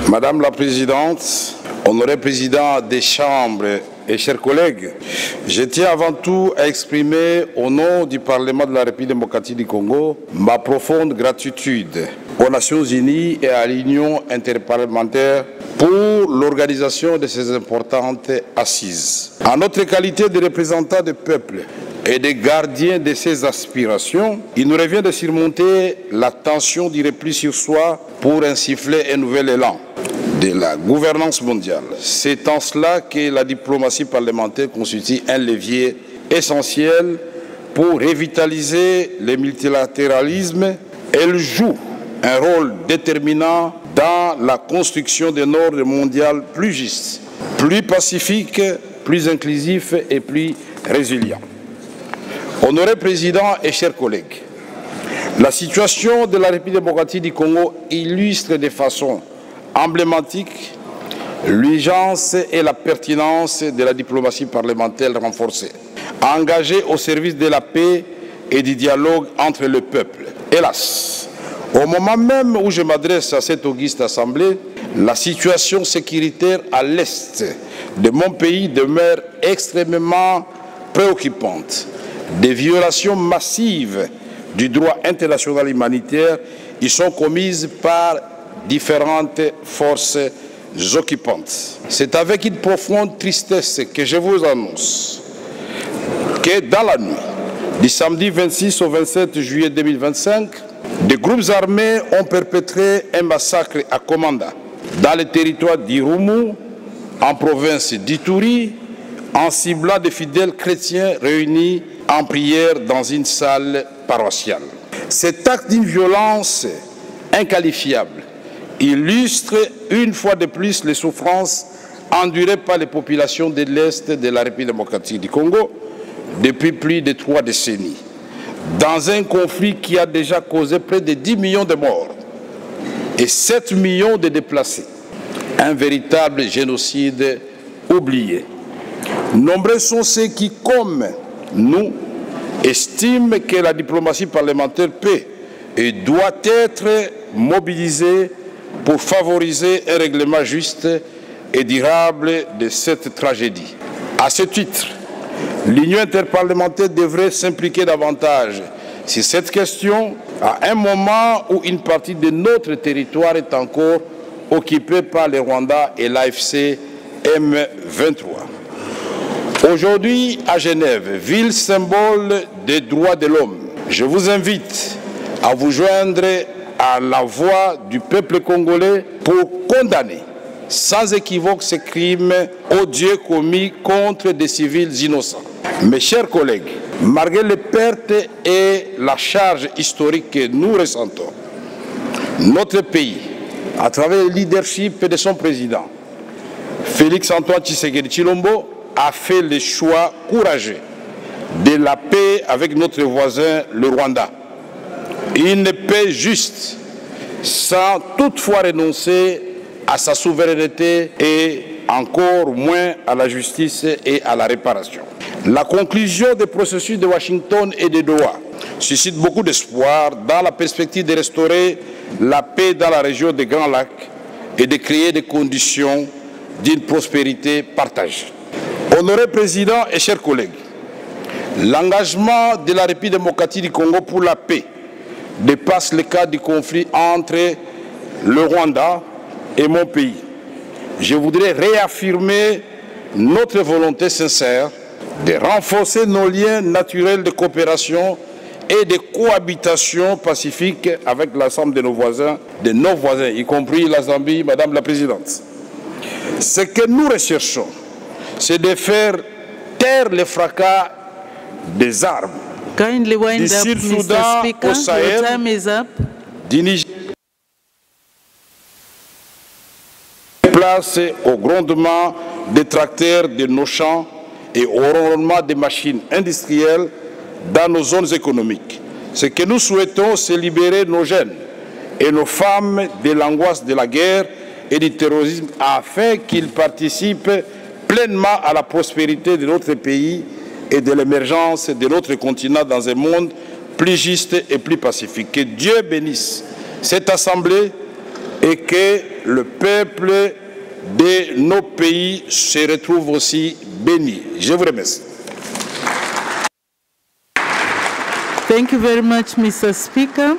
Madame la Présidente, honoré Président des Chambres et chers collègues, je tiens avant tout à exprimer au nom du Parlement de la République démocratique du Congo ma profonde gratitude aux Nations Unies et à l'Union interparlementaire pour l'organisation de ces importantes assises. En notre qualité de représentants du peuple et de gardiens de ses aspirations, il nous revient de surmonter la tension du repli sur soi pour insuffler un nouvel élan de la gouvernance mondiale. C'est en cela que la diplomatie parlementaire constitue un levier essentiel pour revitaliser le multilatéralisme. Elle joue un rôle déterminant dans la construction d'un ordre mondial plus juste, plus pacifique, plus inclusif et plus résilient. Honoré Président et chers collègues, la situation de la République démocratique du Congo illustre de façon emblématique l'urgence et la pertinence de la diplomatie parlementaire renforcée, engagée au service de la paix et du dialogue entre le peuple. Hélas, au moment même où je m'adresse à cette auguste assemblée, la situation sécuritaire à l'est de mon pays demeure extrêmement préoccupante. Des violations massives du droit international humanitaire y sont commises par différentes forces occupantes. C'est avec une profonde tristesse que je vous annonce que dans la nuit du samedi 26 au 27 juillet 2025, des groupes armés ont perpétré un massacre à Komanda, dans le territoire d'Irumu, en province d'Ituri, en ciblant des fidèles chrétiens réunis en prière dans une salle paroissiale. Cet acte d'une violence inqualifiable illustre une fois de plus les souffrances endurées par les populations de l'Est de la République démocratique du Congo depuis plus de 3 décennies, dans un conflit qui a déjà causé près de 10 millions de morts et 7 millions de déplacés. Un véritable génocide oublié. Nombreux sont ceux qui, comme nous, estiment que la diplomatie parlementaire peut et doit être mobilisée pour favoriser un règlement juste et durable de cette tragédie. À ce titre, l'Union interparlementaire devrait s'impliquer davantage sur cette question à un moment où une partie de notre territoire est encore occupée par le Rwanda et l'AFC M23. Aujourd'hui, à Genève, ville symbole des droits de l'homme, je vous invite à vous joindre à la voix du peuple congolais pour condamner sans équivoque ces crimes odieux commis contre des civils innocents. Mes chers collègues, malgré les pertes et la charge historique que nous ressentons, notre pays, à travers le leadership de son président, Félix Antoine Tshisekedi Tshilombo, a fait le choix courageux de la paix avec notre voisin, le Rwanda. Une paix juste, sans toutefois renoncer à sa souveraineté et encore moins à la justice et à la réparation. La conclusion des processus de Washington et de Doha suscite beaucoup d'espoir dans la perspective de restaurer la paix dans la région des Grands Lacs et de créer des conditions d'une prospérité partagée. Honoré Président et chers collègues, l'engagement de la République démocratique du Congo pour la paix dépasse le cadre du conflit entre le Rwanda et mon pays. Je voudrais réaffirmer notre volonté sincère de renforcer nos liens naturels de coopération et de cohabitation pacifique avec l'ensemble de nos voisins, y compris la Zambie, Madame la Présidente. Ce que nous recherchons, c'est de faire taire le fracas des armes du Sud-Soudan au Sahel, du Niger, place au grondement des tracteurs de nos champs et au ronronnement des machines industrielles dans nos zones économiques. Ce que nous souhaitons, c'est libérer nos jeunes et nos femmes de l'angoisse de la guerre et du terrorisme afin qu'ils participent pleinement à la prospérité de notre pays et de l'émergence de notre continent dans un monde plus juste et plus pacifique. Que Dieu bénisse cette assemblée et que le peuple de nos pays se retrouve aussi béni. Je vous remercie. Thank you very much, Mr. Speaker.